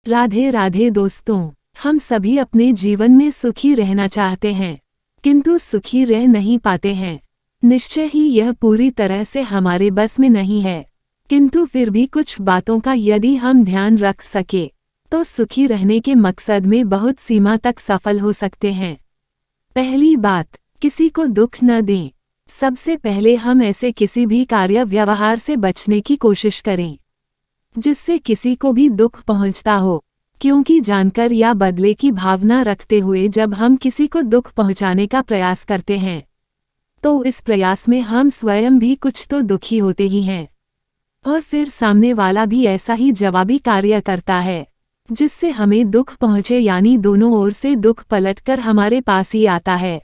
राधे राधे दोस्तों, हम सभी अपने जीवन में सुखी रहना चाहते हैं, किंतु सुखी रह नहीं पाते हैं। निश्चय ही यह पूरी तरह से हमारे बस में नहीं है, किंतु फिर भी कुछ बातों का यदि हम ध्यान रख सके तो सुखी रहने के मकसद में बहुत सीमा तक सफल हो सकते हैं। पहली बात, किसी को दुख न दें। सबसे पहले हम ऐसे किसी भी कार्य व्यवहार से बचने की कोशिश करें जिससे किसी को भी दुख पहुंचता हो, क्योंकि जानकर या बदले की भावना रखते हुए जब हम किसी को दुख पहुंचाने का प्रयास करते हैं तो इस प्रयास में हम स्वयं भी कुछ तो दुखी होते ही हैं, और फिर सामने वाला भी ऐसा ही जवाबी कार्य करता है जिससे हमें दुख पहुंचे, यानी दोनों ओर से दुख पलटकर हमारे पास ही आता है।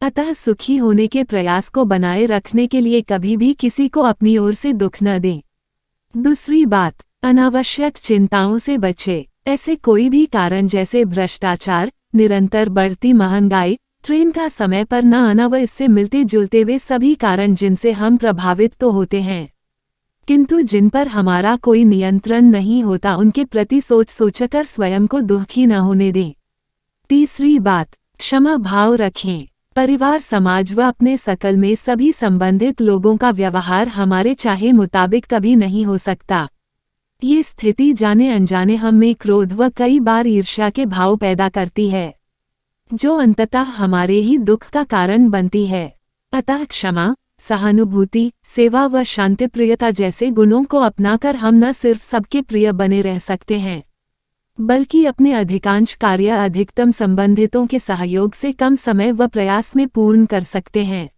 अतः सुखी होने के प्रयास को बनाए रखने के लिए कभी भी किसी को अपनी ओर से दुख न दें। दूसरी बात, अनावश्यक चिंताओं से बचे। ऐसे कोई भी कारण जैसे भ्रष्टाचार, निरंतर बढ़ती महंगाई, ट्रेन का समय पर न आना व इससे मिलते जुलते वे सभी कारण जिनसे हम प्रभावित तो होते हैं किंतु जिन पर हमारा कोई नियंत्रण नहीं होता, उनके प्रति सोच सोचकर स्वयं को दुखी न होने दें। तीसरी बात, क्षमा भाव रखें। परिवार, समाज व अपने सकल में सभी संबंधित लोगों का व्यवहार हमारे चाहे मुताबिक कभी नहीं हो सकता। ये स्थिति जाने अनजाने हम में क्रोध व कई बार ईर्ष्या के भाव पैदा करती है, जो अंततः हमारे ही दुख का कारण बनती है। अतः क्षमा, सहानुभूति, सेवा व शांतिप्रियता जैसे गुणों को अपनाकर हम न सिर्फ सबके प्रिय बने रह सकते हैं, बल्कि अपने अधिकांश कार्य अधिकतम संबंधितों के सहयोग से कम समय व प्रयास में पूर्ण कर सकते हैं।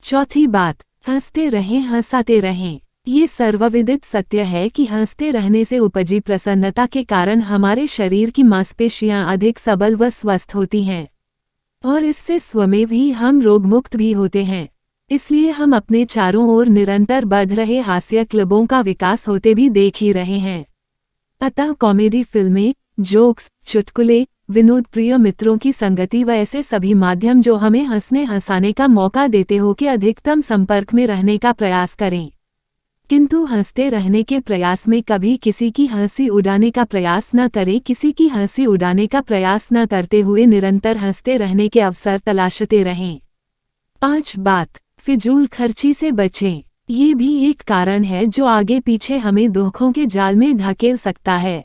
चौथी बात, हंसते रहें, हंसाते रहें। ये सर्वविदित सत्य है कि हंसते रहने से उपजी प्रसन्नता के कारण हमारे शरीर की मांसपेशियां अधिक सबल व स्वस्थ होती हैं, और इससे स्वमेव ही हम रोगमुक्त भी होते हैं। इसलिए हम अपने चारों ओर निरंतर बढ़ रहे हास्य क्लबों का विकास होते भी देख ही रहे हैं। अतः कॉमेडी फिल्में, जोक्स, चुटकुले, विनोद, प्रिय मित्रों की संगति व ऐसे सभी माध्यम जो हमें हंसने हंसाने का मौका देते हो कि अधिकतम संपर्क में रहने का प्रयास करें, किंतु हंसते रहने के प्रयास में कभी किसी की हंसी उड़ाने का प्रयास न करें। किसी की हंसी उड़ाने का प्रयास न करते हुए निरंतर हंसते रहने के अवसर तलाशते रहें। 5 बात, फिजूल खर्ची से बचें। ये भी एक कारण है जो आगे पीछे हमें दुखों के जाल में धकेल सकता है।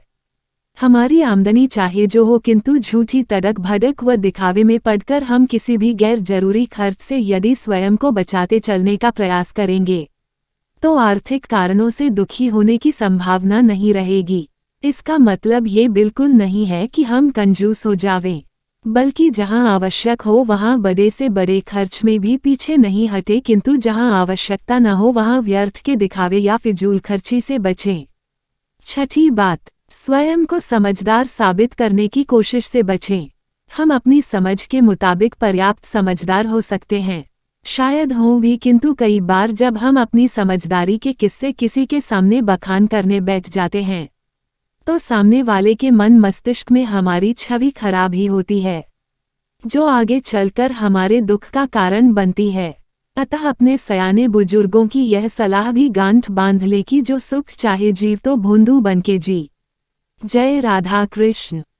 हमारी आमदनी चाहे जो हो, किंतु झूठी तड़क भड़क व दिखावे में पड़कर हम किसी भी गैर जरूरी खर्च से यदि स्वयं को बचाते चलने का प्रयास करेंगे तो आर्थिक कारणों से दुखी होने की संभावना नहीं रहेगी। इसका मतलब ये बिल्कुल नहीं है कि हम कंजूस हो जावें, बल्कि जहां आवश्यक हो वहां बड़े से बड़े खर्च में भी पीछे नहीं हटे, किंतु जहां आवश्यकता न हो वहां व्यर्थ के दिखावे या फिजूल खर्ची से बचें। छठी बात, स्वयं को समझदार साबित करने की कोशिश से बचें। हम अपनी समझ के मुताबिक पर्याप्त समझदार हो सकते हैं, शायद हों भी, किंतु कई बार जब हम अपनी समझदारी के किस्से किसी के सामने बखान करने बैठ जाते हैं तो सामने वाले के मन मस्तिष्क में हमारी छवि खराब ही होती है, जो आगे चलकर हमारे दुख का कारण बनती है। अतः अपने सयाने बुजुर्गों की यह सलाह भी गांठ बांध ले कि जो सुख चाहे जीव तो भोंदू बनके जी। जय राधा कृष्ण।